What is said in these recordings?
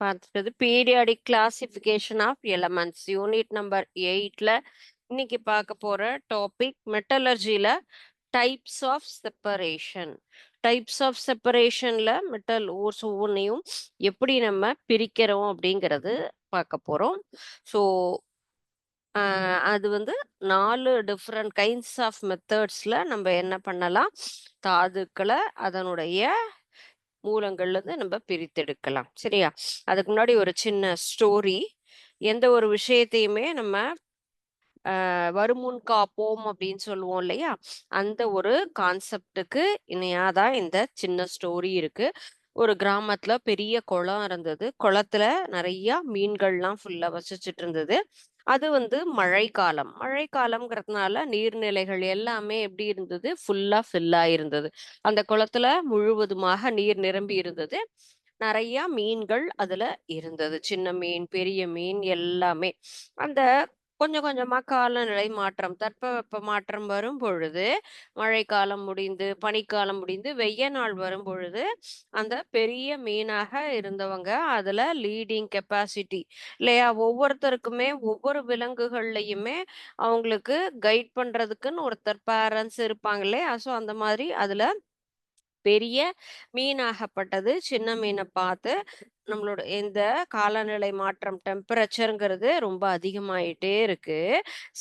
பார்த்தது periodic classification of elements unit number 8ல இன்னைக்கு பார்க்க போற டாபிக் மெட்டலர்ஜில types of separation. Types of செப்பரேஷன்ல மெட்டல் ஓர்ஸ் ஒவ்வொன்றையும் எப்படி நம்ம பிரிக்கிறோம் அப்படிங்கிறது பார்க்க போறோம். ஸோ அது வந்து 4 டிஃப்ரெண்ட் கைண்ட்ஸ் ஆஃப் மெத்தட்ஸ்ல நம்ம என்ன பண்ணலாம், தாதுக்களை அதனுடைய மூலங்கள்ல இருந்து நம்ம பிரித்தெடுக்கலாம். சரியா? அதுக்கு முன்னாடி ஒரு சின்ன ஸ்டோரி. எந்த ஒரு விஷயத்தையுமே நம்ம வருமுன் காப்போம் அப்படின்னு சொல்லுவோம் இல்லையா? அந்த ஒரு கான்செப்டுக்கு இணையா தான் இந்த சின்ன ஸ்டோரி இருக்கு. ஒரு கிராமத்துல பெரிய குளம் இருந்தது. குளத்துல நிறைய மீன்கள்லாம் ஃபுல்லா வசிச்சுட்டு இருந்தது. அது வந்து மழைக்காலம். மழைக்காலம்ங்கிறதுனால நீர்நிலைகள் எல்லாமே எப்படி இருந்தது? ஃபுல்லா ஃபில் ஆயிருந்தது. அந்த குளத்துல முழுவதுமாக நீர் நிரம்பி இருந்தது. நெறையா மீன்கள் அதுல இருந்தது. சின்ன மீன், பெரிய மீன் எல்லாமே. அந்த கொஞ்சம் கொஞ்சமா காலநிலை மாற்றம், தட்பவெப்ப மாற்றம் வரும் பொழுது, மழைக்காலம் முடிந்து, பனிக்காலம் முடிந்து, வெய்ய நாள் வரும்பொழுது, அந்த பெரிய மீனாக இருந்தவங்க அதுல லீடிங் கெப்பாசிட்டி இல்லையா? ஒவ்வொருத்தருக்குமே ஒவ்வொரு விலங்குகள்லயுமே அவங்களுக்கு கைட் பண்றதுக்குன்னு ஒருத்தர் பேரண்ட்ஸ் இருப்பாங்க இல்லையா? ஸோ அந்த மாதிரி அதுல பெரிய மீனாகப்பட்டது சின்ன மீனை பார்த்து நம்மளோட இந்த காலநிலை மாற்றம் டெம்பரேச்சருங்கிறது ரொம்ப அதிகமாயிட்டே இருக்கு.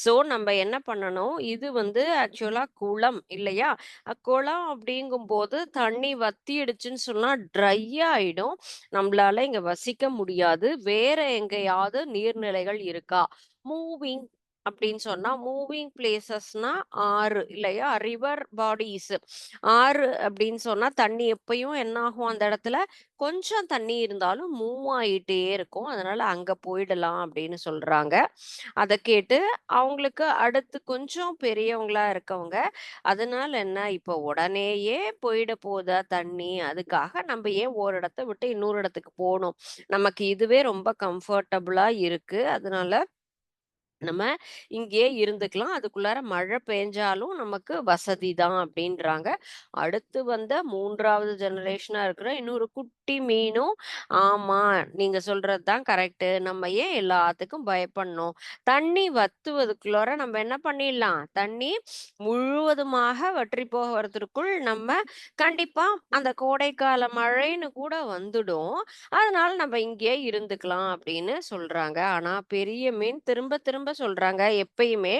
ஸோ நம்ம என்ன பண்ணணும், இது வந்து ஆக்சுவலா குளம் இல்லையா? குளம் அப்படிங்கும்போது தண்ணி வத்திடுச்சுன்னு சொன்னா ட்ரை ஆயிடும். நம்மளால இங்க வசிக்க முடியாது. வேற எங்கேயாவது நீர்நிலைகள் இருக்கா? மூவிங் அப்படின்னு சொன்னா மூவிங் பிளேசஸ்னா ஆறு இல்லையா? River bodies. ஆறு அப்படின்னு சொன்னா தண்ணி எப்பயும் என்ன ஆகும் அந்த இடத்துல, கொஞ்சம் தண்ணி இருந்தாலும் மூவ் ஆயிட்டே இருக்கும். அதனால அங்க போயிடலாம் அப்படின்னு சொல்றாங்க. அத கேட்டு அவங்களுக்கு அடுத்து கொஞ்சம் பெரியவங்களா இருக்கவங்க, அதனால என்ன இப்ப உடனேயே போயிட போதா தண்ணி, அதுக்காக நம்ம ஏன் ஒரு இடத்த விட்டு இன்னொரு இடத்துக்கு போணும். நமக்கு இதுவே ரொம்ப கம்ஃபர்டபுளா இருக்கு. அதனால நம்ம இங்கேயே இருந்துக்கலாம். அதுக்குள்ளார மழை பெஞ்சாலும் நமக்கு வசதி தான் அப்படின்றாங்க. அடுத்து வந்த 3வது ஜெனரேஷனா இருக்கிற இன்னொரு குட்டி மீனும், ஆமா நீங்க சொல்றது தான் கரெக்ட்டு. நம்ம ஏன் எல்லாத்துக்கும் பயப்படணும்? தண்ணி வத்துவதுக்குள்ளார நம்ம என்ன பண்ணிடலாம்? தண்ணி முழுவதுமாக வற்றி போகறதற்குள் நம்ம கண்டிப்பா அந்த கோடைக்கால மழைன்னு கூட வந்துடும். அதனால நம்ம இங்கேயே இருந்துக்கலாம் அப்படின்னு சொல்றாங்க. ஆனா பெரிய மீன் திரும்ப திரும்ப சொல்றாங்க, எப்பயுமே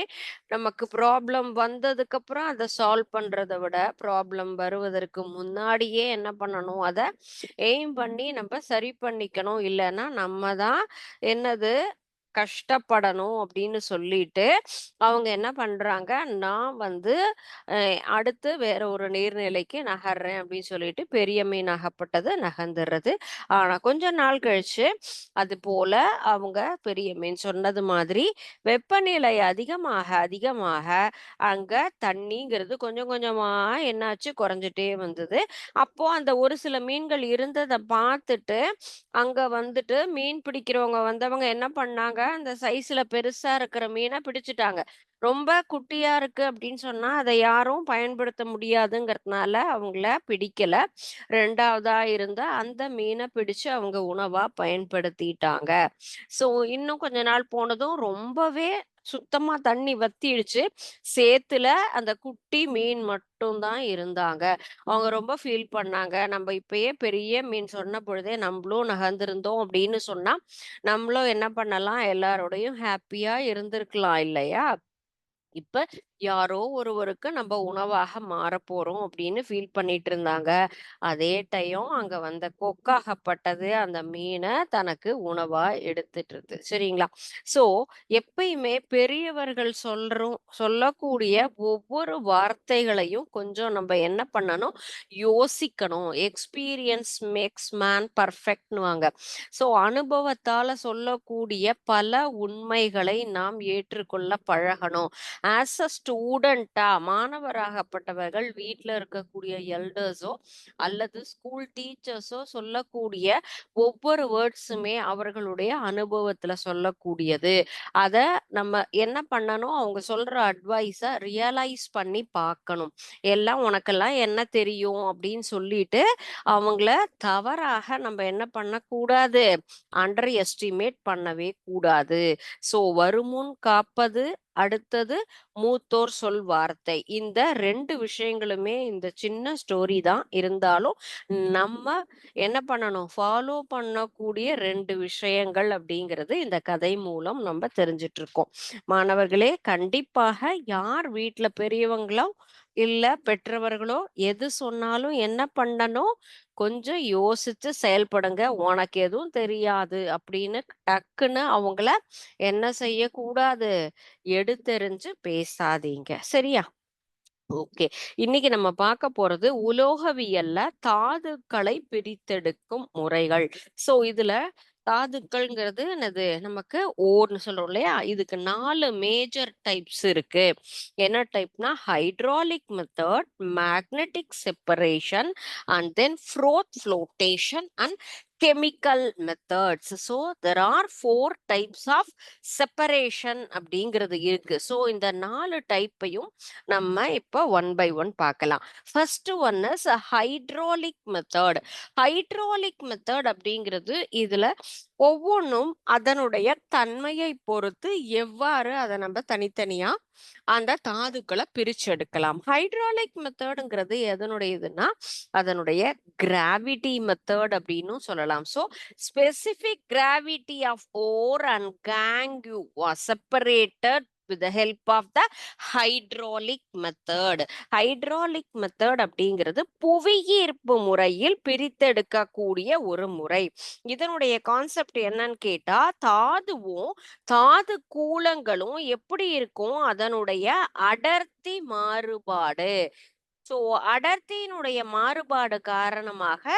நமக்கு ப்ராப்ளம் வந்ததுக்கு அப்புறம் அத சால்வ் பண்றத விட, ப்ராப்ளம் வருவதற்கு முன்னாடியே என்ன பண்ணணும், அத எய்ம் பண்ணி நம்ம சரி பண்ணிக்கணும். இல்லன்னா நம்ம தான் என்னது கஷ்டப்படணும் அப்படின்னு சொல்லிட்டு, அவங்க என்ன பண்றாங்க, நான் வந்து அடுத்து வேற ஒரு நீர்நிலைக்கு நகர்றேன் அப்படின்னு சொல்லிட்டு பெரிய மீன் அகப்பட்டது நகர்ந்துடுறது. ஆனா கொஞ்ச நாள் கழிச்சு அது போல அவங்க பெரிய மீன் சொன்னது மாதிரி வெப்பநிலை அதிகமாக அதிகமாக அங்க தண்ணிங்கிறது கொஞ்சம் கொஞ்சமா என்னாச்சு குறைஞ்சிட்டே வந்தது. அப்போ அந்த ஒரு சில மீன்கள் இருந்தத பார்த்துட்டு அங்க வந்துட்டு மீன் பிடிக்கிறவங்க வந்தவங்க என்ன பண்ணாங்க, அந்த சைஸ்ல பெருசா இருக்கிற மீன பிடிச்சுட்டாங்க. ரொம்ப குட்டியா இருக்கு அப்படின்னு சொன்னா, அத யாரும் பயன்படுத்த முடியாதுங்கிறதுனால அவங்கள பிடிக்கல. 2வதா இருந்த அந்த மீன பிடிச்சு அவங்க உணவா பயன்படுத்திட்டாங்க. ஸோ இன்னும் கொஞ்ச நாள் போனதும் ரொம்பவே சுத்தமா தண்ணி வத்திடுச்சு. சேத்துல அந்த குட்டி மீன் மட்டும் தான் இருந்தாங்க. அவங்க ரொம்ப ஃபீல் பண்ணாங்க. நம்ம இப்பயே பெரிய மீன் சொன்ன பொழுதே நம்பளும் நகர்ந்திருந்தோம் அப்படின்னு சொன்னா, நம்மளும் என்ன பண்ணலாம் எல்லாரோடையும் ஹேப்பியா இருந்திருக்கலாம் இல்லையா? இப்ப யாரோ ஒருவருக்கு நம்ம உணவாக மாறப்போறோம் அப்படின்னு ஃபீல் பண்ணிட்டு இருந்தாங்க. அதே டயம் அங்க வந்த கொக்காகப்பட்டது அந்த மீன தனக்கு உணவா எடுத்துட்டுருது. சரிங்களா? ஸோ எப்பயுமே பெரியவர்கள் சொல்லக்கூடிய ஒவ்வொரு வார்த்தைகளையும் கொஞ்சம் நம்ம என்ன பண்ணணும், யோசிக்கணும். எக்ஸ்பீரியன்ஸ் மேக்ஸ் மேன் பெர்ஃபெக்ட்ன்னுவாங்க. ஸோ அனுபவத்தால சொல்லக்கூடிய பல உண்மைகளை நாம் ஏற்றுக்கொள்ள பழகணும். ஆஸ் அ ஸ்டூடெண்டா மாணவராகப்பட்டவர்கள் வீட்ல இருக்கக்கூடிய எல்டர்ஸோ அல்லது ஸ்கூல் டீச்சர்ஸோ சொல்லக்கூடிய ஒவ்வொரு வேர்ட்ஸுமே அவர்களுடைய அனுபவத்துல சொல்லக்கூடியது. அத நம்ம என்ன பண்ணணும், அவங்க சொல்ற அட்வைஸ ரியலைஸ் பண்ணி பார்க்கணும். எல்லாம் உனக்கெல்லாம் என்ன தெரியும் அப்படின்னு சொல்லிட்டு அவங்கள தவறாக நம்ம என்ன பண்ணக்கூடாது, அண்டர் எஸ்டிமேட் பண்ணவே கூடாது. ஸோ வருமுன் காப்பது, அடுத்தது மூத்தோர் சொல் வார்த்தை. இந்த 2 விஷயங்களுமே இந்த சின்ன ஸ்டோரி தான் இருந்தாலும், நம்ம என்ன பண்ணணும், ஃபாலோ பண்ணக்கூடிய 2 விஷயங்கள் அப்படிங்கிறது இந்த கதை மூலம் நம்ம தெரிஞ்சுட்டு இருக்கோம். மாணவர்களே, கண்டிப்பாக யார் வீட்ல பெரியவங்களோ இல்ல பெற்றவர்களோ எது சொன்னாலும் என்ன பண்ணணும், கொஞ்சம் யோசிச்சு செயல்படுங்க. உனக்கு எதுவும் தெரியாது அப்படின்னு டக்குன்னு அவங்கள என்ன செய்யக்கூடாது, எடுத்தெறிஞ்சு பேசாதீங்க. சரியா? ஓகே. இன்னைக்கு நம்ம பார்க்க போறது உலோகவியல்ல தாதுக்களை பிரித்தெடுக்கும் முறைகள். சோ இதுல தாதுக்கள்ங்கிறது என்னது? நமக்கு ஓர்ன்னு சொல்றோம் இல்லையா? இதுக்கு 4 மேஜர் டைப்ஸ் இருக்கு. என்ன டைப்னா hydraulic method, magnetic separation and then froth flotation and chemical methods. So there are 4 types of separation அப்படிங்கிறது இருக்கு. ஸோ இந்த 4 டைப்பையும் நம்ம இப்போ ஒன் பை ஒன் பார்க்கலாம். First one is hydraulic method. Hydraulic method அப்படிங்கிறது இதுல ஒவ்வொன்றும் அதனுடைய தன்மையை பொறுத்து எவ்வாறு அதை நம்ம தனித்தனியா அந்த தாதுக்களை பிரிச்சு எடுக்கலாம். ஹைட்ராலிக் மெத்தடுங்கிறது எதனுடையதுன்னா அதனுடைய கிராவிட்டி மெத்தட் அப்படின்னு சொல்லலாம். So specific gravity of ore and gangue was separated with the help of the hydraulic method. Hydraulic method அப்படிங்கிறது புவியீர்ப்பு முறையில் பிரித்தெடுக்கக்கூடிய ஒரு முறை. இதனுடைய கான்செப்ட் என்னன்னு கேட்டா, தாதுவும் தாது கூலங்களும் எப்படி இருக்கும், அதனுடைய அடர்த்தி மாறுபாடு. சோ அடர்த்தியினுடைய மாறுபாடு காரணமாக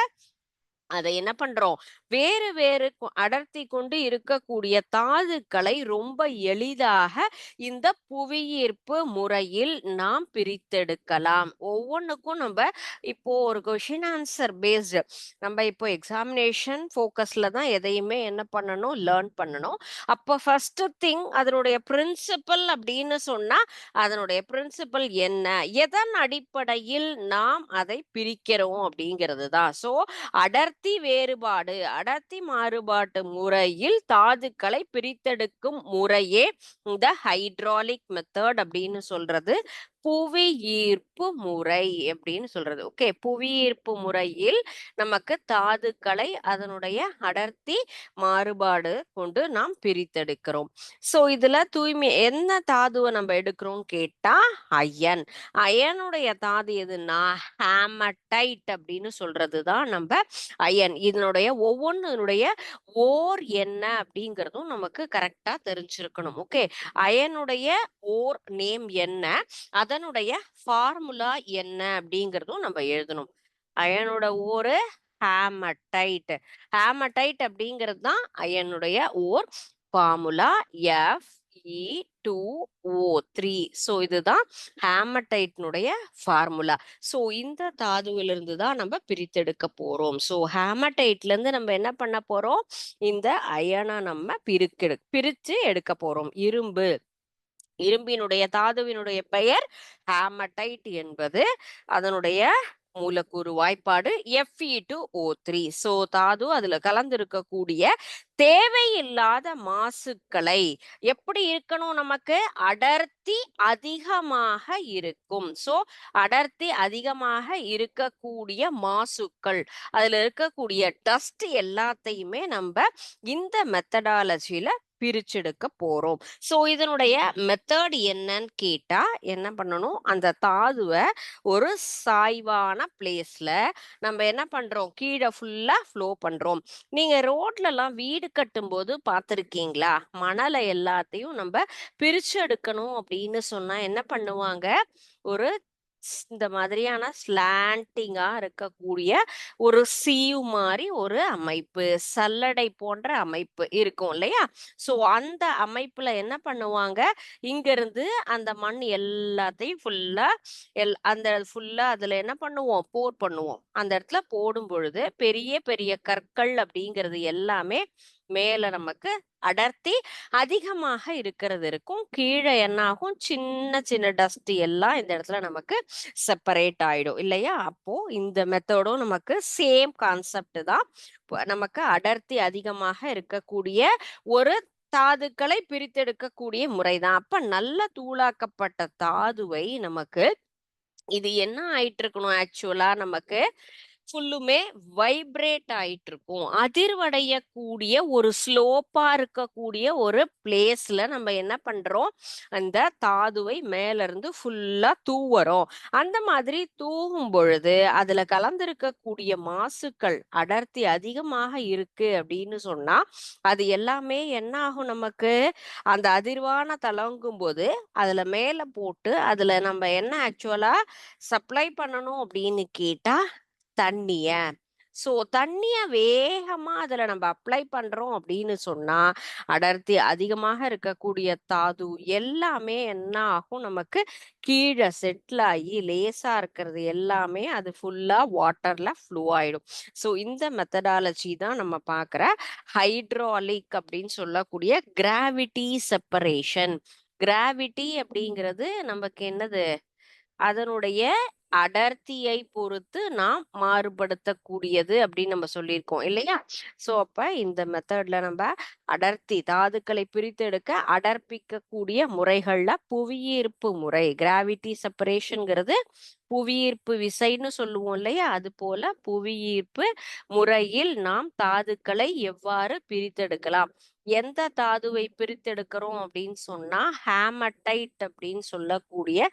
அதை என்ன பண்றோம், வேறு வேறு அடர்த்தி கொண்டு இருக்கக்கூடிய தாதுக்களை ரொம்ப எளிதாக இந்த புவியீர்ப்பு முறையில் நாம் பிரித்தெடுக்கலாம். ஒவ்வொன்றுக்கும் நம்ம இப்போ ஒரு கொஷின் ஆன்சர் பேஸ்டு, நம்ம இப்போ எக்ஸாமினேஷன் ஃபோக்கஸ்ல தான் எதையுமே என்ன பண்ணணும், லேர்ன் பண்ணணும். அப்போ ஃபர்ஸ்ட் திங் அதனுடைய பிரின்சிபல் அப்படின்னு சொன்னா அதனுடைய பிரின்சிபல் என்ன, எதன் அடிப்படையில் நாம் அதை பிரிக்கிறோம் அப்படிங்கிறது தான். ஸோ அடர்த்தி வேறுபாடு, அடர்த்தி மாறுபாட்டு முறையில் தாதுக்களை பிரித்தெடுக்கும் முறையே இந்த ஹைட்ராலிக் மெத்தட் அப்படின்னு சொல்றது. புவியீர்ப்பு முறை அப்படின்னு சொல்றது. ஓகே, புவியீர்ப்பு முறையில் நமக்கு தாதுக்களை அதனுடைய அடர்த்தி மாறுபாடு கொண்டு நாம் பிரித்தெடுக்கிறோம். சோ இதுல தூய்மை என்ன தாதுவை நம்ம எடுக்கிறோம் கேட்டா அயன். அயனுடைய தாது எதுன்னா ஹேமடைட் அப்படின்னு சொல்றதுதான் நம்ம அயன். இதனுடைய ஒவ்வொன்றுடைய ஓர் என்ன அப்படிங்கிறதும் நமக்கு கரெக்டா தெரிஞ்சிருக்கணும். ஓகே, அயனுடைய ஓர் நேம் என்ன, அதனுடைய ஃபார்முலா என்ன அப்படிங்கிறதும் நம்ம எழுதணும். அயனோட ஓர் ஹேமடைட். ஹேமடைட் அப்படிங்கிறது தான் அயனுடைய ஓர். Formula Fe2O3. ஸோ இதுதான் ஹேமடைட்னுடைய ஃபார்முலா. ஸோ இந்த தாதுவிலிருந்து தான் நம்ம பிரித்தெடுக்க போறோம். ஸோ ஹேமடைட்ல இருந்து நம்ம என்ன பண்ண போறோம், இந்த அயனை நம்ம பிரிச்சு எடுக்க போறோம். இரும்பினுடைய தாதுவினுடைய பெயர் ஹேமடைட் என்பது. அதனுடைய மூலக்கூறு வாய்ப்பாடு Fe2O3. சோ தாது அதுல கலந்திருக்கக்கூடிய தேவையில்லாத மாசுக்களை எப்படி இருக்கணும், நமக்கு அடர்த்தி அதிகமாக இருக்கும். சோ அடர்த்தி அதிகமாக இருக்கக்கூடிய மாசுக்கள், அதுல இருக்கக்கூடிய டஸ்ட் எல்லாத்தையுமே நம்ம இந்த மெத்தடாலஜில பிரிச்செடுக்க போறோம். சோ இதனுடைய மெத்தட் என்னன்னு கேட்டா என்ன பண்ணணும், அந்த தாதுவை ஒரு சாய்வான பிளேஸ்ல நம்ம என்ன பண்றோம், கீழே ஃபுல்லா ஃப்ளோ பண்றோம். நீங்க ரோட்ல எல்லாம் வீடு கட்டும் போது பார்த்திருக்கீங்களா, மணலை எல்லாத்தையும் நம்ம பிரிச்சு எடுக்கணும் அப்படின்னு சொன்னா என்ன பண்ணுவாங்க, ஒரு இந்த மாதிரியான ஸ்லாண்டிங்கா இருக்கக்கூடிய ஒரு சீவ் மாதிரி ஒரு அமைப்பு, சல்லடை போன்ற அமைப்பு இருக்கும் இல்லையா? ஸோ அந்த அமைப்புல என்ன பண்ணுவாங்க, இங்கிருந்து அந்த மண் எல்லாத்தையும் ஃபுல்லா அந்த ஃபுல்லா அதுல என்ன பண்ணுவோம், போர் பண்ணுவோம். அந்த இடத்துல போடும் பொழுது பெரிய பெரிய கற்கள் அப்படிங்கிறது எல்லாமே மேல நமக்கு அடர்த்தி அதிகமாக இருக்கிறது இருக்கும். கீழே என்ன ஆகும், சின்ன சின்ன டஸ்ட் எல்லாம் இந்த இடத்துல நமக்கு செப்பரேட் ஆயிடும் இல்லையா? அப்போ இந்த மெத்தடும் நமக்கு சேம் கான்செப்ட் தான். நமக்கு அடர்த்தி அதிகமாக இருக்கக்கூடிய ஒரு தாதுக்களை பிரித்தெடுக்கக்கூடிய முறைதான். அப்ப நல்ல தூளாக்கப்பட்ட தாதுவை நமக்கு இது என்ன ஆயிட்டு இருக்கணும், ஆக்சுவலா நமக்கு ஃபுல்லுமே வைப்ரேட் ஆயிட்டு இருக்கும். அதிர்வடையக்கூடிய ஒரு ஸ்லோப்பா இருக்கக்கூடிய ஒரு பிளேஸ்ல நம்ம என்ன பண்றோம், அந்த தாதுவை மேல இருந்து ஃபுல்லா தூவறோம். அந்த மாதிரி தூவும் பொழுது அதுல கலந்திருக்கக்கூடிய மாசுக்கள் அடர்த்தி அதிகமாக இருக்கு அப்படின்னு சொன்னா அது எல்லாமே என்ன ஆகும், நமக்கு அந்த அதிர்வான தளங்கும் போது அதுல மேல போட்டு அதுல நம்ம என்ன ஆக்சுவலா சப்ளை பண்ணணும் அப்படின்னு கேட்டா தண்ணிய. ஸோ தண்ணிய வேகமா அதுல நம்ம அப்ளை பண்றோம் அப்படின்னு சொன்னா அடர்த்தி அதிகமாக இருக்கக்கூடிய தாது எல்லாமே என்ன ஆகும், நமக்கு கீழே செட்டில் ஆகி லேசா இருக்கிறது எல்லாமே அது ஃபுல்லா வாட்டர்ல ஃப்ளோ ஆயிடும். ஸோ இந்த மெத்தடாலஜி தான் நம்ம பார்க்குற ஹைட்ராலிக் அப்படின்னு சொல்லக்கூடிய கிராவிட்டி செப்பரேஷன். கிராவிட்டி அப்படிங்கிறது நமக்கு என்னது, அதனுடைய அடர்த்தியை பொறுத்து நாம் மாறுபடுத்தக்கூடியது அப்படின்னு நம்ம சொல்லியிருக்கோம் இல்லையா? சோ அப்ப இந்த மெத்தட்ல நம்ம அடர்த்தி தாதுக்களை பிரித்தெடுக்க அடர்ப்பிக்கக்கூடிய முறைகள்ல புவியீர்ப்பு முறை, கிராவிட்டி செப்பரேஷன்ங்கிறது புவியீர்ப்பு விசைன்னு சொல்லுவோம் இல்லையா? அது போல புவியீர்ப்பு முறையில் நாம் தாதுக்களை எவ்வாறு பிரித்தெடுக்கலாம். எந்த தாதுவை பிரித்தெடுக்கிறோம் அப்படின்னு சொன்னா ஹேமடைட் அப்படின்னு சொல்லக்கூடிய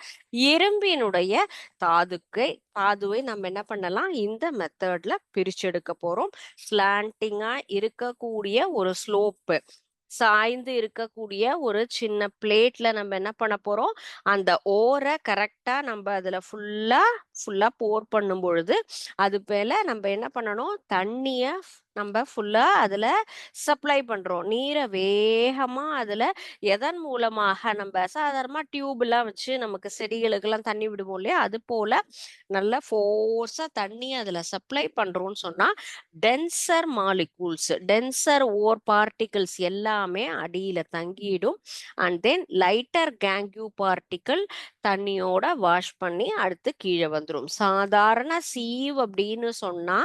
இரும்பினுடைய தாதுவை நம்ம என்ன பண்ணலாம், இந்த மெத்தட்ல பிரிச்செடுக்க போறோம். ஸ்லாண்டிங்கா இருக்கக்கூடிய ஒரு ஸ்லோப்பு, சாய்ந்து இருக்கக்கூடிய ஒரு சின்ன பிளேட்ல நம்ம என்ன பண்ண போறோம், அந்த ஓரை கரெக்டா நம்ம அதுல ஃபுல்லா ஃபுல்லா போர் பண்ணும் பொழுது அது மேல நம்ம என்ன பண்ணணும், தண்ணிய நம்ம ஃபுல்லா அதுல சப்ளை பண்றோம். நீரை வேகமா அதுல எதன் மூலமாக, நம்ம சாதாரணமா டியூப் எல்லாம் வச்சு நமக்கு செடிகளுக்கு எல்லாம் தண்ணி விடுவோம் இல்லையா, அது போல நல்ல ஃபோர்ஸா தண்ணி அதுல சப்ளை பண்றோம்னு சொன்னா டென்சர் மாலிகூல்ஸ், டென்சர் ஓர் பார்ட்டிகிள்ஸ் எல்லாமே அடியில தங்கிடும். அண்ட் தென் லைட்டர் கேங்யூ பார்ட்டிகிள் தண்ணியோட வாஷ் பண்ணி அடுத்து கீழே வந்துடும். சாதாரண சீவ் அப்படின்னு சொன்னா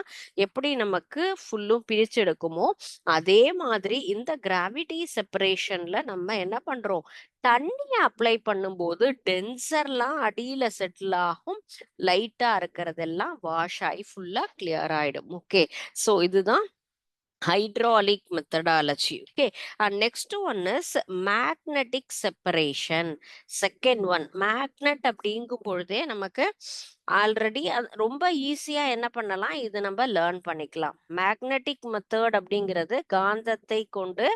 எப்படி நமக்கு ஃபுல்லும் பிரிச்செடுக்குமோ அதே மாதிரி இந்த கிராவிட்டி செப்பரேஷன்ல நம்ம என்ன பண்றோம், தண்ணிய அப்ளை பண்ணும்போது டென்சர்லாம் அடியில செட்டில் ஆகும், லைட்டா இருக்கிறதெல்லாம் வாஷ் ஆகி ஃபுல்லா கிளியர் ஆயிடும். ஓகே, ஸோ இதுதான் hydraulic methodology. Okay, and next one is magnetic separation. Second one, magnet அப்படிங்கும் பொழுதே நமக்கு ஆல்ரெடி ரொம்ப ஈஸியா என்ன பண்ணலாம், இது நம்ம லேர்ன் பண்ணிக்கலாம். மேக்னெட்டிக் மெத்தட் அப்படிங்கிறது காந்தத்தை கொண்டு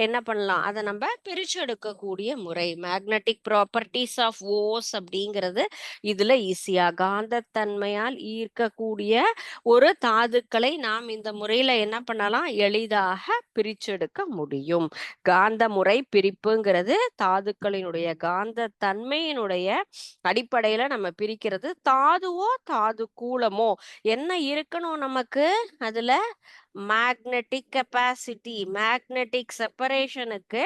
என்ன பண்ணலாம், அதை நம்ம பிரிச்சு எடுக்கக்கூடிய முறை. மேக்னெட்டிக் ப்ராப்பர்ட்டிஸ் ஆஃப் ஓஸ் அப்படிங்கிறது இதுல ஈஸியா காந்தத்தன்மையால் ஈர்க்கக்கூடிய ஒரு தாதுக்களை நாம் இந்த முறையில என்ன பண்ணலாம், எளிதாக பிரிச்செடுக்க முடியும். காந்த முறை பிரிப்புங்கிறது தாதுக்களினுடைய காந்த தன்மையினுடைய அடிப்படையில நம்ம பிரிக்கிறது. தாதுவோ தாது கூலமோ என்ன இருக்கணும் நமக்கு அதுல, மேக்னெட்டிக் கெப்பாசிட்டி, மேக்னெட்டிக் செப்பரேஷனுக்கு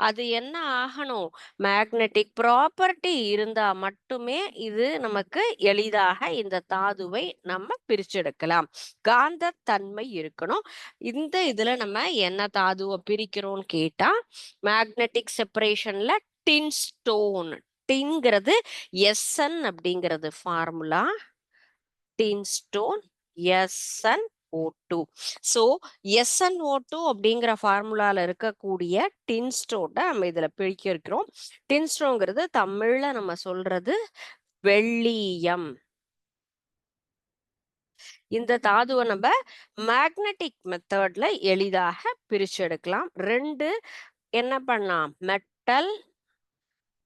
அது என்ன ஆகணும், மேக்னெட்டிக் ப்ராப்பர்ட்டி இருந்தா மட்டுமே இது நமக்கு எளிதாக இந்த தாதுவை நம்ம பிரிச்செடுக்கலாம். காந்த தன்மை இருக்கணும். இந்த இதுல நம்ம என்ன தாதுவை பிரிக்கிறோம்னு கேட்டா மேக்னெட்டிக் செப்பரேஷன்ல டின் ஸ்டோன், டின்ங்கிறது எஸ்என் அப்படிங்கிறது ஃபார்முலா, டின் ஸ்டோன் SnO2. ஸோ SnO2 அப்படிங்கிற ஃபார்முலால இருக்கக்கூடிய டின் ஸ்டோனை நம்ம இதுல பிரிக்க இருக்கிறோம். டின் ஸ்டோன்ங்கிறது தமிழ்ல நம்ம சொல்றது வெள்ளீயம். இந்த தாதுவை நம்ம மேக்னெட்டிக் மெத்தட்ல எளிதாக பிரிச்சு எடுக்கலாம். ரெண்டு என்ன பண்ணலாம், மெட்டல்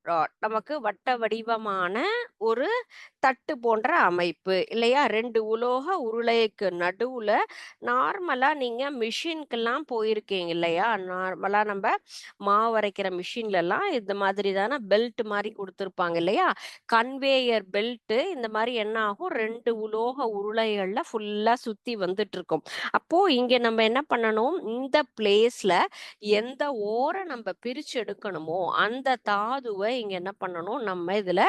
ராட், நமக்கு வட்ட வடிவமான ஒரு தட்டு போன்ற அமைப்பு இல்லையா? 2 உலோக உருளைக்கு நடுவுல நார்மலா நீங்க மிஷின்க்கெல்லாம் போயிருக்கீங்க இல்லையா? நார்மலா நம்ப மாவு அரைக்கிற மிஷின்லலாம் இந்த மாதிரி தான பெல்ட் மாரி குடுத்துருப்பாங்க இல்லையா? கன்வேயர் பெல்ட் இந்த மாரி என்ன ஆகும் 2 உலோக உருளைகள்ல ஃபுல்லா சுத்தி வந்துட்டுருக்கும். அப்போ இங்க நம்ம என்ன பண்ணணும், இந்த பிளேஸ்ல எந்த ஓர நம்ப பிரிச்சு எடுக்கணுமோ, அந்த தாதுவ இங்க என்ன பண்ணணும், நம்ம இதுல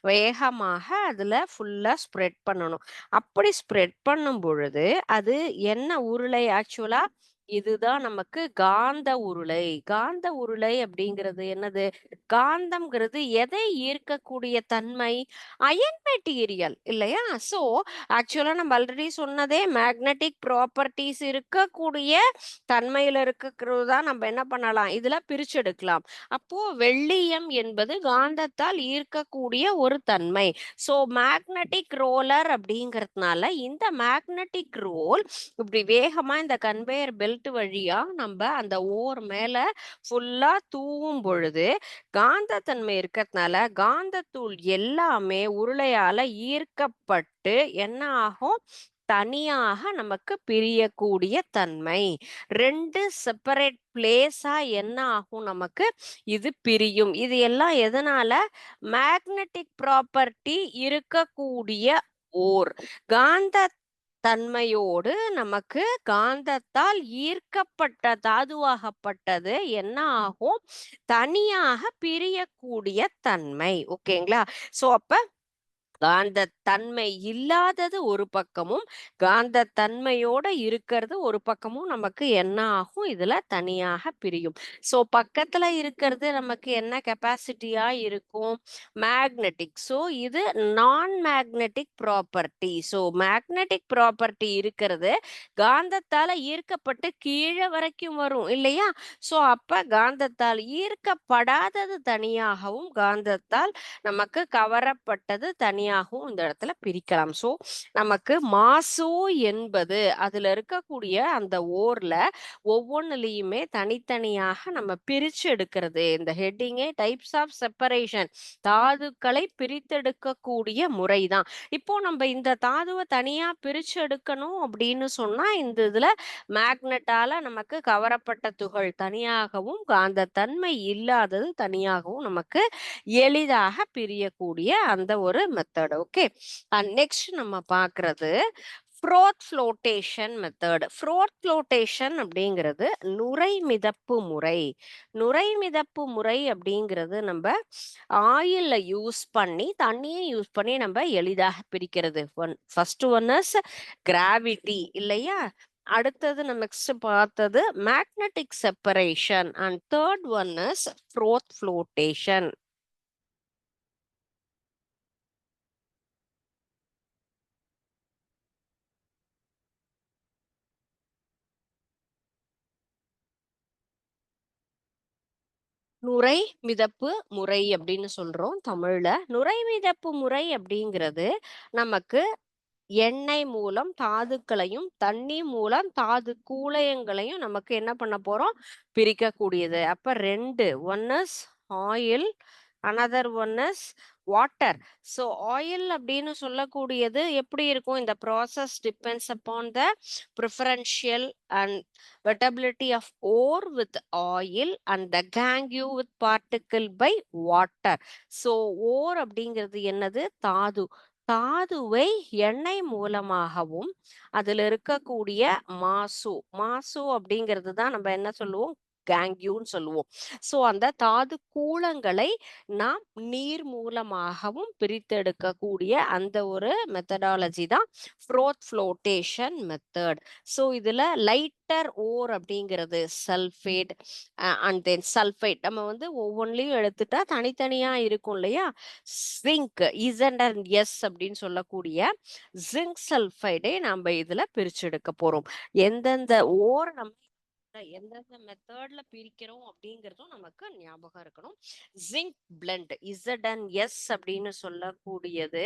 வேகமாக அதுல ஃபுல்லா ஸ்ப்ரெட் பண்ணணும். அப்படி ஸ்ப்ரெட் பண்ணும் பொழுது, அது என்ன உருளை ஆக்சுவலா? இதுதான் நமக்கு காந்த உருளை. காந்த உருளை அப்படிங்கிறது என்னது? காந்தம்ங்கிறது எதை ஈர்க்கக்கூடிய தன்மை? அயன் மெட்டீரியல் இல்லையா? ஸோ, ஆக்சுவலா நம்ம ஆல்ரெடி சொன்னதே மேக்னெட்டிக் ப்ராப்பர்ட்டீஸ் இருக்கக்கூடிய தன்மையில இருக்கிறது தான் நம்ம என்ன பண்ணலாம்? இதுல பிரிச்செடுக்கலாம். அப்போ வெள்ளீயம் என்பது காந்தத்தால் ஈர்க்கக்கூடிய ஒரு தன்மை. ஸோ, மேக்னெட்டிக் ரோலர் அப்படிங்கிறதுனால இந்த மேக்னெட்டிக் ரோல் இப்படி வேகமா இந்த கன்வேயர் பெல்ட் வழியா நம்ப அந்த ஓர் மேல ஃபுல்லா தூவும் பொழுது, காந்தத்தன்மை இருக்கிறதுனால காந்தத்தூள் எல்லாமே உருளையால ஈர்க்கப்பட்டு என்ன ஆகும்? தனியாக நமக்கு பிரியக்கூடிய தன்மை. 2 செப்பரேட் பிளேஸா என்ன ஆகும் நமக்கு? இது பிரியும். இது எல்லாம் எதனால? மேக்னெட்டிக் ப்ராப்பர்ட்டி இருக்கக்கூடிய ஓர். காந்த தன்மையோடு நமக்கு காந்தத்தால் ஈர்க்கப்பட்ட தாதுவாகப்பட்டது என்ன ஆகும்? தனியாக பிரியக்கூடிய தன்மை. ஓகேங்களா? ஸோ அப்ப காந்தத் தன்மை இல்லாதது ஒரு பக்கமும், காந்தத் தன்மையோட இருக்கிறது ஒரு பக்கமும் நமக்கு என்ன ஆகும்? இதுல தனியாக பிரியும். ஸோ பக்கத்துல இருக்கிறது நமக்கு என்ன கெப்பாசிட்டியா இருக்கும்? மேக்னெட்டிக். ஸோ இது நான் magnetic property. So magnetic property இருக்கிறது காந்தத்தால ஈர்க்கப்பட்டு கீழ வரைக்கும் வரும் இல்லையா? ஸோ அப்ப காந்தத்தால் ஈர்க்கப்படாதது தனியாகவும், காந்தத்தால் நமக்கு கவரப்பட்டது தனியாகவும் இந்த இடத்துல பிரிக்கலாம். ஸோ நமக்கு மாசு என்பது அதுல இருக்கக்கூடிய அந்த ஓர்ல ஒவ்வொன்னுலயுமே தனித்தனியாக நம்ம பிரிச்சு எடுக்கிறது. இந்த ஹெட்டிங்கே டைப்ஸ் ஆஃப் செப்பரேஷன், தாதுக்களை பிரித்தெடுக்கக்கூடிய முறைதான். இப்போ நம்ம இந்த தாதுவ தனியா பிரிச்சு எடுக்கணும் அப்படின்னு சொன்னா இந்த இதுல மேக்னெட்டால நமக்கு கவரப்பட்ட துகள் தனியாகவும், காந்த தன்மை இல்லாதது தனியாகவும் நமக்கு எளிதாக பிரியக்கூடிய அந்த ஒரு மெத்தட். ஓகே. நெக்ஸ்ட் நம்ம பார்க்கிறது froth flotation method. Froth flotation அப்படிங்கிறது நுரை மிதப்பு முறை. நுரை மிதப்பு முறை அப்படிங்கிறது நம்ம ஆயில்ல யூஸ் பண்ணி தண்ணியை யூஸ் பண்ணி நம்ம எளிதாக பிரிக்கிறது. ஃபர்ஸ்ட் ஒன் இஸ் கிராவிட்டி இல்லையா? அடுத்தது நம்ம நெக்ஸ்ட் பார்த்தது magnetic separation and third one is froth flotation. நுரை மிதப்பு முறை அப்படின்னு சொல்றோம் தமிழ்ல. நுரை மிதப்பு முறை அப்படிங்கிறது நமக்கு எண்ணெய் மூலம் தாதுக்களையும், தண்ணி மூலம் தாது கூழையங்களையும் நமக்கு என்ன பண்ண போறோம்? பிரிக்கக்கூடியது. அப்ப 2 one is oil, another one is water. So oil அப்படின்னு சொல்லக்கூடியது எப்படி இருக்கும்? இந்த process depends upon the preferential and wettability of ore with oil and the gangue with particle by water. So ore அப்படிங்கிறது என்னது? தாது. தாதுவை எண்ணெய் மூலமாகவும் அதுல இருக்கக்கூடிய மாசு மாசு அப்படிங்கிறது தான் நம்ம என்ன சொல்லுவோம்? கேங்யூன்னு சொல்லுவோம். சோ அந்த தாது கூலங்களை நாம் நீர் மூலமாகவும் பிரித்தெடுக்கக்கூடிய அந்த ஒரு மெத்தடாலஜி தான் ஃப்ரோத் ஃப்ளோட்டேஷன் மெத்தட். ஸோ இதுல லைட்டர் ஓர் அப்படிங்கிறது சல்ஃபேட் அண்ட் தென் சல்ஃபைட் நம்ம வந்து ஒவ்வொன்றிலையும் எடுத்துட்டா தனித்தனியா இருக்கும் இல்லையா? ஜிங்க் இசட் அண்ட் எஸ் அப்படின்னு சொல்லக்கூடிய ஜிங்க் சல்ஃபைடை நம்ம இதுல பிரிச்செடுக்க போறோம். எந்தெந்த ஓர் நம்ம எந்தெந்த மெத்தட்ல பிரிக்கிறோம் அப்படிங்கிறதும் நமக்கு ஞாபகம் இருக்கணும். Zinc blende Z and S அப்படின்னு சொல்லக்கூடியது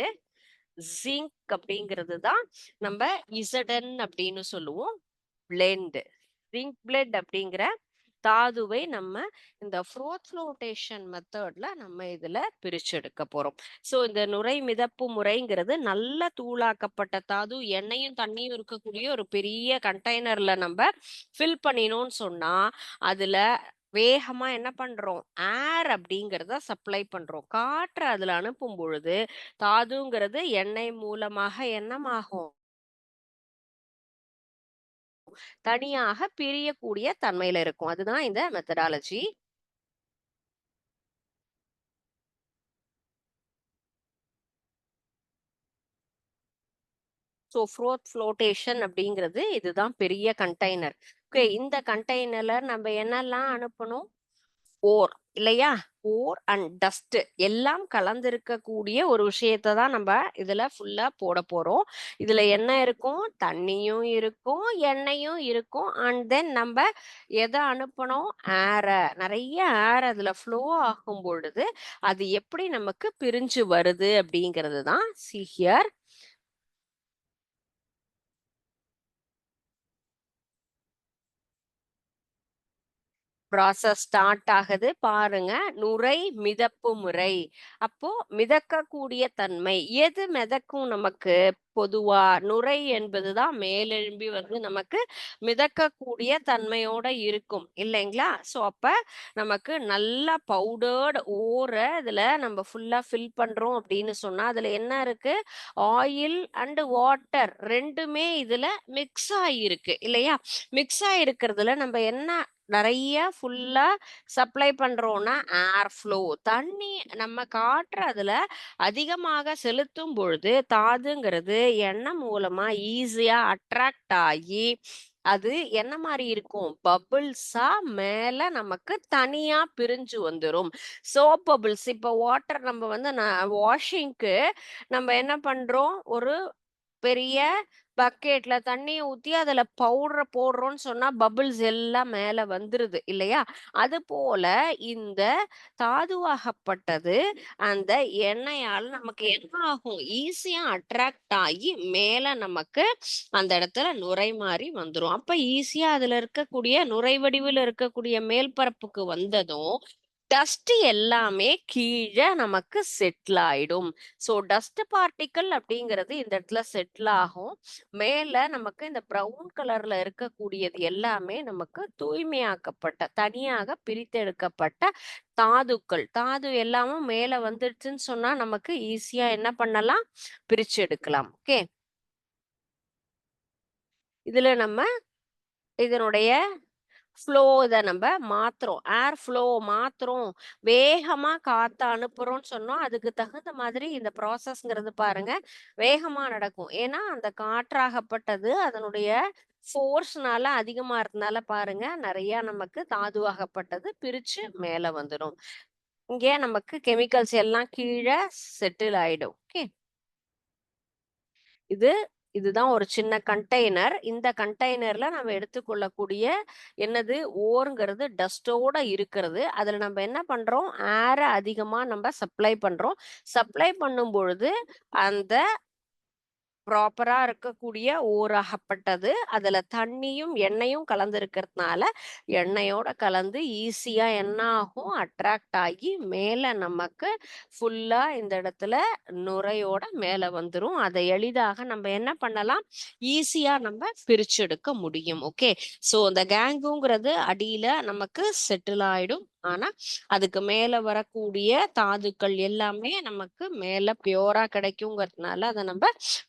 ஜிங்க் அப்படிங்கிறது தான் நம்ம இசடன் அப்படின்னு சொல்லுவோம். பிளெண்ட் ஜிங்க் பிளெண்ட் அப்படிங்கிற தாதுவை நம்ம இந்த ஃப்ளோட்டேஷன் மெத்தட்ல நம்ம இதுல பிரிச்செடுக்க போறோம். ஸோ இந்த நுரை மிதப்பு முறைங்கிறது நல்ல தூளாக்கப்பட்ட தாது, எண்ணெயும் தண்ணியும் இருக்கக்கூடிய ஒரு பெரிய கண்டெய்னர்ல நம்ம ஃபில் பண்ணினோம்னு சொன்னா, அதுல வேகமா என்ன பண்றோம்? ஏர் அப்படிங்கிறத சப்ளை பண்றோம். காற்ற அதுல அனுப்பும் பொழுது, தாதுங்கிறது எண்ணெய் மூலமாக என்னமாகும்? தனியாக பிரியக்கூடிய தன்மையில இருக்கும். அதுதான் இந்த மெத்தடாலஜி. ஸோ ஃப்ளோட்டேஷன் அப்படிங்கிறது இதுதான் பெரிய கண்டெய்னர். ஓகே, இந்த கண்டெய்னர்ல நம்ம என்னெல்லாம் அனுப்பணும்? ஓர் இல்லையா? ஓர் அண்ட் டஸ்ட் எல்லாம் கலந்திருக்கக்கூடிய ஒரு விஷயத்த தான் நம்ம இதுல ஃபுல்லா போட போறோம். இதுல என்ன இருக்கும்? தண்ணியும் இருக்கும், எண்ணெயும் இருக்கும். அண்ட் தென் நம்ம எத அனுப்பணும்? ஏர. நிறைய ஏர் அதுல ஃப்ளோ ஆகும் பொழுது, அது எப்படி நமக்கு பிரிஞ்சு வருது அப்படிங்கிறது தான் see here. ப்ராசஸ் ஸ்டார்ட் ஆகுது பாருங்க. நுரை மிதப்பு முறை. அப்போ மிதக்கக்கூடிய தன்மை. எது மிதக்கும் நமக்கு? பொதுவா நுரை என்பதுதான் மேலெழும்பி வந்து நமக்கு மிதக்கக்கூடிய தன்மையோட இருக்கும் இல்லைங்களா? ஸோ அப்ப நமக்கு நல்லா பவுடர்டு ஓர இதுல நம்ம ஃபுல்லா ஃபில் பண்றோம் அப்படின்னு சொன்னா, அதுல என்ன இருக்கு? ஆயில் அண்ட் வாட்டர் 2மே இதுல மிக்ஸ் ஆகியிருக்கு இல்லையா? மிக்ஸ் ஆயிருக்கிறதுல நம்ம என்ன நிறைய ஃபுல்லா சப்ளை பண்றோம்னா ஏர் ஃப்ளோ. தண்ணி நம்ம காற்று அதுல அதிகமாக செலுத்தும் பொழுது தாதுங்கிறது எண்ணெய் மூலமா ஈஸியா அட்ராக்ட் ஆகி அது என்ன மாதிரி இருக்கும்? பபிள்ஸா மேல நமக்கு தனியா பிரிஞ்சு வந்துரும். Soap bubbles. இப்ப வாட்டர் நம்ம வந்து வாஷிங்க்கு நம்ம என்ன பண்றோம்? ஒரு பெரிய பக்கெட்ல தண்ணிய ஊத்தி அதுல பவுடர போடுறோம்ன்னு சொன்னா பபிள்ஸ் எல்லாம் மேல வந்துருது இல்லையா? அது போல இந்த தாதுவாகப்பட்டது அந்த எண்ணெயால நமக்கு என்ன ஆகும்? ஈஸியா அட்ராக்ட் ஆகி மேல நமக்கு அந்த இடத்துல நுரை மாறி வந்துரும். அப்ப ஈஸியா அதுல இருக்கக்கூடிய நுரை வடிவில் இருக்கக்கூடிய மேல் பரப்புக்கு வந்ததும் டஸ்ட் எல்லாமே கீழ நமக்கு செட்டில் ஆயிடும். ஸோ டஸ்ட் பார்ட்டிக்கிள் அப்படிங்கிறது இந்த இடத்துல செட்டில் ஆகும். மேல நமக்கு இந்த ப்ரவுன் கலர்ல இருக்கக்கூடியது எல்லாமே நமக்கு தூய்மையாக்கப்பட்ட, தனியாக பிரித்தெடுக்கப்பட்ட தாதுக்கள். தாது எல்லாமும் மேல வந்துடுச்சுன்னு சொன்னா நமக்கு ஈஸியா என்ன பண்ணலாம்? பிரிச்சு எடுக்கலாம். ஓகே. இதுல நம்ம இதனுடைய ஃப்ளோ இத நம்ப மாத்துறோம். ஏர் ஃப்ளோ மாத்துறோம். வேகமா காத்த அனுப்புறோம்ன்னு சொன்னோம். அதுக்கு தகுந்த மாதிரி இந்த ப்ராசஸ்ங்கிறது பாருங்க, வேகமா நடக்கும். ஏன்னா, அந்த காற்றாகப்பட்டது அதனுடைய ஃபோர்ஸ்னால அதிகமா இருந்தனால பாருங்க, நெறைய நமக்கு தாதுவாகப்பட்டது பிரிச்சு மேல வந்துரும். இங்க நமக்கு கெமிக்கல்ஸ் எல்லாம் கீழ செட்டில் ஆயிடும். ஓகே. இது இதுதான் ஒரு சின்ன கண்டெய்னர். இந்த கண்டெய்னர்ல நம்ம எடுத்துக்கொள்ளக்கூடிய என்னது ஓர்ங்கிறது டஸ்ட்டோட இருக்கிறது. அதுல நம்ம என்ன பண்றோம்? ஏர அதிகமா நம்ம சப்ளை பண்றோம். சப்ளை பண்ணும் பொழுது அந்த ப்ராப்பரா இருக்கக்கூடிய ஓராகப்பட்டது. அதுல தண்ணியும், எண்ணெயும் கலந்திருக்கிறதுனால, எண்ணெயோட கலந்து ஈஸியா என்ன ஆகும்? அட்ராக்ட் ஆகி மேல நமக்கு ஃபுல்லா இந்த இடத்துல நுரையோட மேல வந்துரும். அத எளிதாக நம்ம என்ன பண்ணலாம்? ஈஸியா நம்ம பிரிச்செடுக்க முடியும். ஓகே. ஸோ இந்த கேங்குங்கிறது அடியில நமக்கு செட்டில் ஆயிடும். ஆனா, அதுக்கு மேல வரக்கூடிய தாதுக்கள் எல்லாமே நமக்கு மேல பியூரா கிடைக்குங்கிறதுனால, அத நம்ம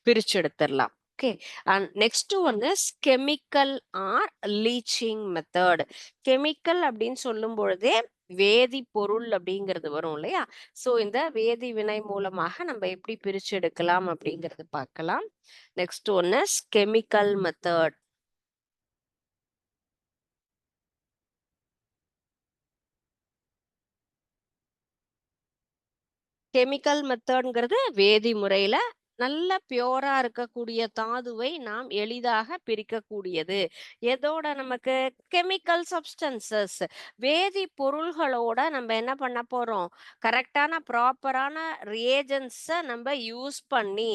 பிரிச்சு எடுத்துரலாம். Okay. And next one is chemical or leaching method. Chemical அப்படின்னு சொல்லும் பொழுதே வேதிப்பொருள் அப்படிங்கிறது வரும் இல்லையா? சோ இந்த வேதி வினை மூலமாக நம்ம எப்படி பிரிச்சு எடுக்கலாம் அப்படிங்கறது பார்க்கலாம். Next one is chemical method. Chemical மெத்தட்ங்கிறது வேதி முறையில நல்ல பியூரா இருக்கக்கூடிய தாதுவை நாம் எளிதாக பிரிக்கக்கூடியது. எதோட நமக்கு? Chemical substances. வேதி பொருள்களோட நம்ம என்ன பண்ண போறோம்? கரெக்டான ப்ராப்பரான ரியேஜன்ஸ நம்ம யூஸ் பண்ணி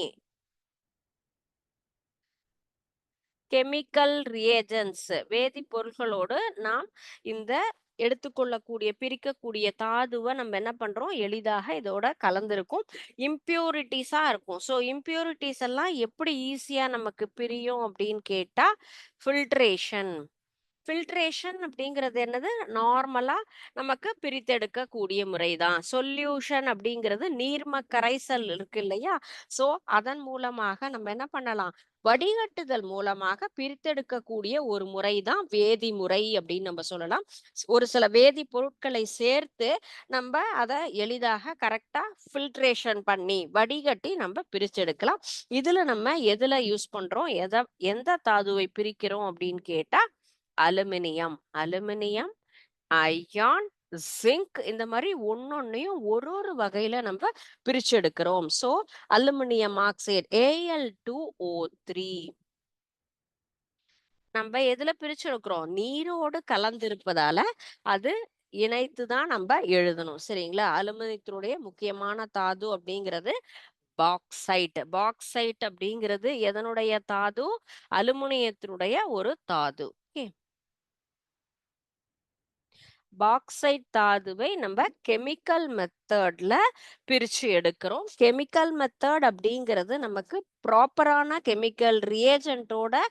கெமிக்கல் ரியேஜன்ட்ஸ் வேதிப்பொருட்களோடு நாம் இந்த எடுத்துக்கொள்ளக்கூடிய பிரிக்கக்கூடிய தாதுவை நம்ம என்ன பண்றோம், எளிதாக இதோட கலந்திருக்கும். இம்பியூரிட்டிஸா இருக்கும். ஸோ இம்பியூரிட்டிஸ் எல்லாம் எப்படி ஈஸியா நமக்கு பிரியும் அப்படின்னு கேட்டா, ஃபில்ட்ரேஷன். ஃபில்ட்ரேஷன் அப்படிங்கிறது என்னது, நார்மலா நமக்கு பிரித்தெடுக்கக்கூடிய முறைதான். சொல்யூஷன் அப்படிங்கிறது நீர்ம கரைசல் இருக்கு இல்லையா, சோ அதன் மூலமாக நம்ம என்ன பண்ணலாம், வடிகட்டுதல் மூலமாக பிரித்தெடுக்கக்கூடிய ஒரு முறைதான் வேதிமுறை அப்படின்னு நம்ம சொல்லலாம். ஒரு சில வேதி பொருட்களை சேர்த்து நம்ம அதை எளிதாக கரெக்டா ஃபில்ட்ரேஷன் பண்ணி வடிகட்டி நம்ம பிரிச்செடுக்கலாம். இதுல நம்ம எதுல யூஸ் பண்றோம், எந்த தாதுவை பிரிக்கிறோம் அப்படின்னு கேட்டா, அலுமினியம். அலுமினியம், அயான், ஜிங்க், இந்த மாதிரி ஒன்னொன்னையும் ஒரு ஒரு வகையில நம்ம பிரிச்சு எடுக்கிறோம். சோ அலுமினியம் ஆக்சைடு Al2O3 நம்ம எதுல பிரிச்சு எடுக்கிறோம், நீரோடு கலந்திருப்பதால அது இணைத்து தான் நம்ம எழுதணும். சரிங்களா? அலுமினியத்தினுடைய முக்கியமான தாது அப்படிங்கிறது பாக்சைட். பாக்சைட் அப்படிங்கிறது எதனுடைய தாது, அலுமினியத்தினுடைய ஒரு தாது. ஓகே. பாக்சைட் தாதுவை நம்ம கெமிக்கல் மெத்தட்ல பிரிச்சு எடுக்கிறோம். கெமிக்கல் மெத்தட் அப்படிங்கிறது நமக்கு ப்ராப்பரான கெமிக்கல் ரியேஜென்ட்டோட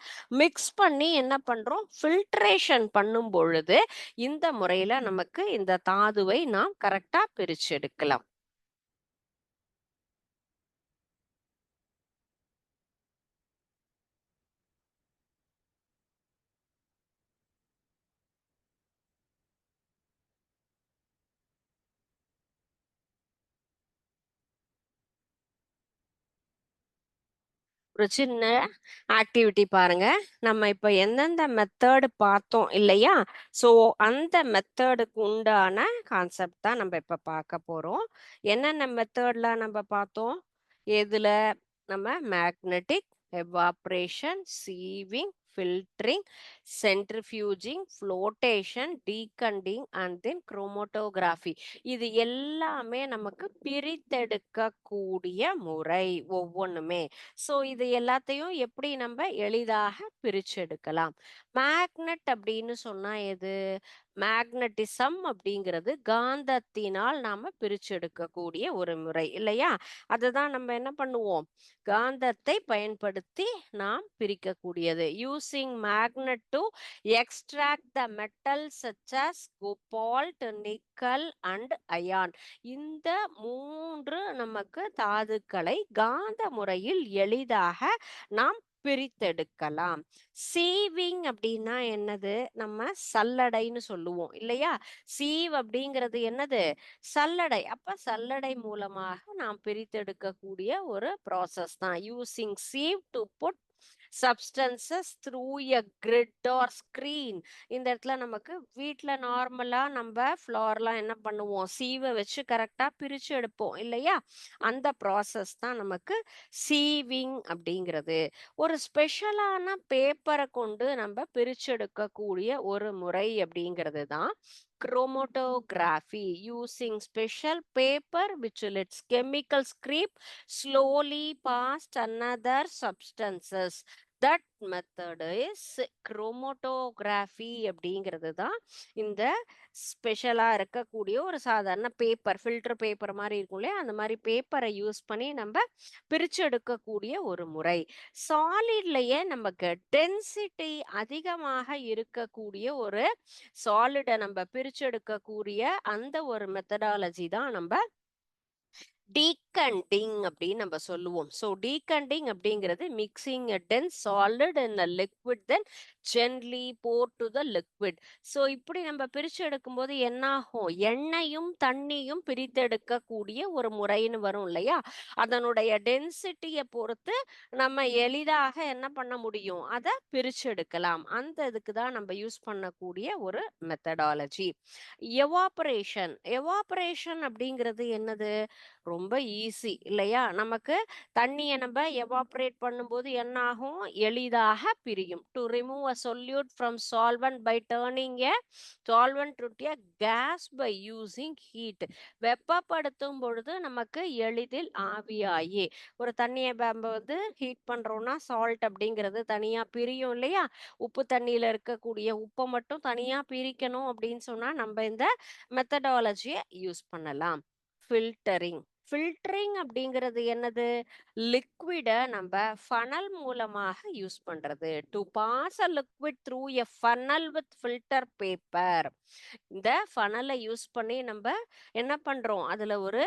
மிக்ஸ் பண்ணி என்ன பண்றோம், ஃபில்ட்ரேஷன் பண்ணும் பொழுது இந்த முறையில நமக்கு இந்த தாதுவை நாம் கரெக்டா பிரிச்சு எடுக்கலாம். ஒரு சின்ன ஆக்டிவிட்டி பாருங்க. நம்ம இப்ப எந்தெந்த மெத்தட் பார்த்தோம் இல்லையா, சோ அந்த மெத்தடுக்கு உண்டான கான்செப்ட் தான் நம்ம இப்ப பார்க்க போறோம். என்னென்ன மெத்தட்ல நம்ம பார்த்தோம், எதுல நம்ம magnetic, evaporation, sieving, filtering, centrifuging, flotation, decanting and then chromatography. இது எல்லாமே நமக்கு பிரித்தெடுக்கக்கூடிய முறை ஒவ்வொன்றுமே. ஸோ இது எல்லாத்தையும் எப்படி நம்ம எளிதாக பிரிச்செடுக்கலாம். மேக்னெட் அப்படின்னு சொன்னா எது, மேக்னட்டிசம் அப்படிங்கிறது காந்தத்தினால் நாம பிரிச்செடுக்கக்கூடிய ஒரு முறை இல்லையா. அதுதான் நம்ம என்ன பண்ணுவோம், காந்தத்தை பயன்படுத்தி நாம் பிரிக்கக்கூடியது. Using magnet to extract the metal such as cobalt, nickel and iron. இந்த மூன்று நமக்கு தாதுக்களை காந்த முறையில் எளிதாக நாம் பிரித்தெடுக்கலாம். சீவிங் அப்படின்னா என்னது, நம்ம சல்லடைன்னு சொல்லுவோம் இல்லையா. சீவ் அப்படிங்கிறது என்னது, சல்லடை. அப்ப சல்லடை மூலமாக நாம் பிரித்தெடுக்கக்கூடிய ஒரு ப்ராசஸ் தான். Using sieve to put substances through a grid or screen. இந்த இடத்துல நமக்கு வீட்டில் நார்மலா நம்ம ஃப்ளோர்லாம் என்ன பண்ணுவோம், சீவை வச்சு கரெக்டா பிரிச்சு எடுப்போம் இல்லையா. அந்த ப்ராசஸ் தான் நமக்கு சீவிங் அப்படிங்கிறது. ஒரு ஸ்பெஷலான பேப்பரை கொண்டு நம்ம பிரிச்செடுக்கக்கூடிய ஒரு முறை அப்படிங்கிறது தான் chromatography. Using special paper which will its chemical creep slowly past another substances. That method is chromatography அப்படிங்கிறது தான் இந்த ஸ்பெஷலா இருக்கக்கூடிய ஒரு சாதாரண பேப்பர், ஃபில்டர் பேப்பர் மாதிரி இருக்கும் இல்லையா, அந்த மாதிரி பேப்பரை யூஸ் பண்ணி நம்ம பிரிச்சு எடுக்கக்கூடிய ஒரு முறை. சாலிட்லயே நமக்கு டென்சிட்டி அதிகமாக இருக்கக்கூடிய ஒரு சாலிடை நம்ம பிரிச்செடுக்கக்கூடிய அந்த ஒரு மெத்தடாலஜி தான் நம்ம டீகண்டிங் அப்படின்னு நம்ம சொல்லுவோம். ஸோ டீகண்டிங் அப்படிங்கிறது mixing a dense solid in a liquid then gently pour to the liquid. So இப்படி நம்ம பிரிச்சு எடுக்கும்போது என்ன ஆகும், எண்ணெயும் தண்ணியும் பிரித்தெடுக்கக்கூடிய ஒரு முறைன்னு வரும் இல்லையா. அதனுடைய டென்சிட்டியை பொறுத்து நம்ம எளிதாக என்ன பண்ண முடியும், அதை பிரிச்செடுக்கலாம். அந்த இதுக்கு தான் நம்ம யூஸ் பண்ணக்கூடிய ஒரு மெத்தடாலஜி. எவாபரேஷன். எவாபரேஷன் அப்படிங்கிறது என்னது, ரொம்ப ஈஸி இல்லையா. நமக்கு தண்ணியை நம்ம எவாப்ரேட் பண்ணும்போது என்ன ஆகும், எளிதாக பிரியும். To remove a solute from solvent by turning a solvent to a gas by using heat. வெப்பப்படுத்தும் பொழுது நமக்கு எளிதில் ஆவியாயி, ஒரு தண்ணியை நம்ம வந்து ஹீட் பண்றோம்னா சால்ட் அப்படிங்கிறது தனியா பிரியும் இல்லையா? உப்பு தண்ணியில இருக்கக்கூடிய உப்பை மட்டும் தனியா பிரிக்கணும் அப்படின்னு சொன்னா நம்ம இந்த மெத்தடாலஜியை யூஸ் பண்ணலாம். ஃபில்டரிங். ஃபில்டரிங் அப்படிங்கிறது என்னது? லிக்விடை நம்ம ஃபனல் மூலமாக யூஸ் பண்றது. To pass a liquid through a funnel with filter paper. இந்த ஃபனலை யூஸ் பண்ணி நம்ம என்ன பண்றோம்? அதுல ஒரு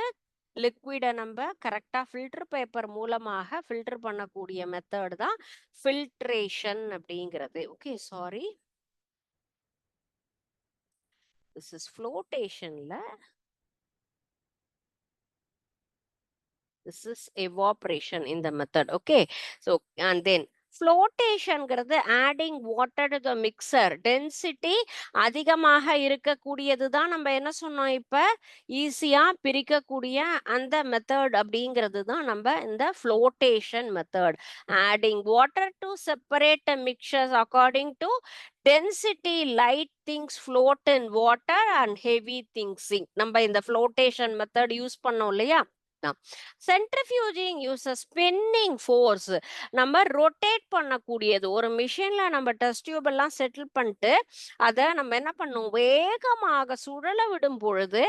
லிக்விடை நம்ம கரெக்டா ஃபில்டர் பேப்பர் மூலமாக ஃபில்டர் பண்ணக்கூடிய மெத்தட் தான் ஃபில்ட்ரேஷன் அப்படிங்கிறது. ஓகே, சாரி, திஸ் இஸ் ஃப்ளோட்டேஷன்ல, this is evaporation in the method. Okay, so and then flotationங்கிறது adding water to the mixer. density அதிகமாக இருக்கக்கூடியது தான் நம்ம என்ன சொன்னோம்? இப்ப ஈஸியா பிரிக்கக்கூடிய அந்த மெத்தட் அப்படிங்கிறது தான் நம்ம இந்த flotation method. adding water to separate the mixtures according to density. light things float in water and heavy things sink. நம்ம இந்த flotation method யூஸ் பண்ணோம் இல்லையா? சென்ட்ரிஃபியூஜிங் யூசஸ் ஸ்பின்னிங் ஃபோர்ஸ். நம்ம ரொட்டேட் பண்ணக்கூடியது. ஒரு மிஷின்ல நம்ம டெஸ்ட் டியூப் எல்லாம் செட்டில் பண்ணிட்டு அதை நம்ம என்ன பண்ணும்? வேகமாக சுழல விடும் பொழுது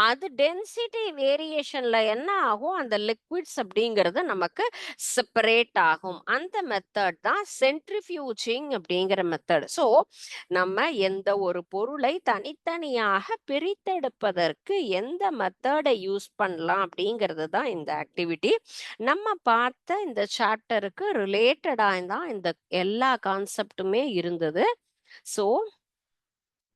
அது டென்சிட்டி வேரியேஷன்ல என்ன ஆகும்? அந்த லிக்விட்ஸ் அப்படிங்கிறது நமக்கு செப்பரேட் ஆகும். அந்த மெத்தட் தான் சென்ட்ரிஃபியூஜிங் அப்படிங்கிற மெத்தட். ஸோ நம்ம எந்த ஒரு பொருளை தனித்தனியாக பிரித்தெடுப்பதற்கு எந்த மெத்தடை யூஸ் பண்ணலாம் அப்படிங்கிறது தான் இந்த ஆக்டிவிட்டி. நம்ம பார்த்த இந்த சாப்டருக்கு ரிலேட்டடா தான் இந்த எல்லா கான்செப்டுமே இருந்தது. ஸோ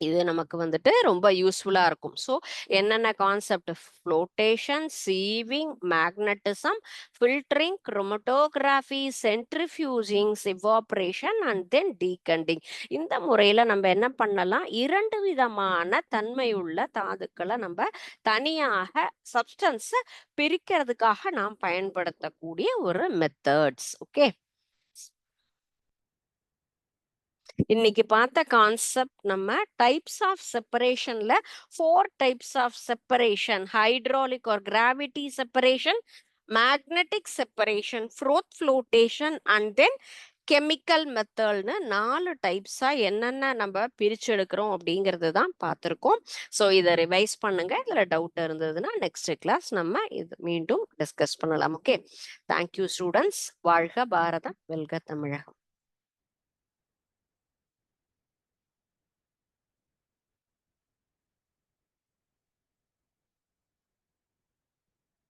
இது நமக்கு வந்துட்டு ரொம்ப யூஸ்ஃபுல்லா இருக்கும். ஸோ என்னென்ன concept? Flotation, sieving, magnetism, filtering, chromatography, centrifuging, evaporation and then decanting. இந்த முறையில நம்ம என்ன பண்ணலாம்? 2 விதமான தன்மையுள்ள தாதுக்களை நம்ம தனியாக சப்ஸ்டன்ஸை பிரிக்கிறதுக்காக நாம் பயன்படுத்தக்கூடிய ஒரு மெத்தட்ஸ். ஓகே, இன்னைக்கு பார்த்த கான்செப்ட் நம்ம டைப்ஸ் ஆஃப் செப்பரேஷன்ல 4 types of separation: hydraulic or gravity separation, magnetic separation, flotation and then chemical மெத்தட்னு 4 டைப்ஸா என்னென்ன நம்ம பிரிச்செடுக்கிறோம் அப்படிங்கிறது தான் பார்த்துருக்கோம். ஸோ இதை ரிவைஸ் பண்ணுங்க. இதில் டவுட் இருந்ததுன்னா நெக்ஸ்ட் கிளாஸ் நம்ம இது மீண்டும் டிஸ்கஸ் பண்ணலாம். Okay, thank you students. வாழ்க பாரதம், வெல்க தமிழகம்.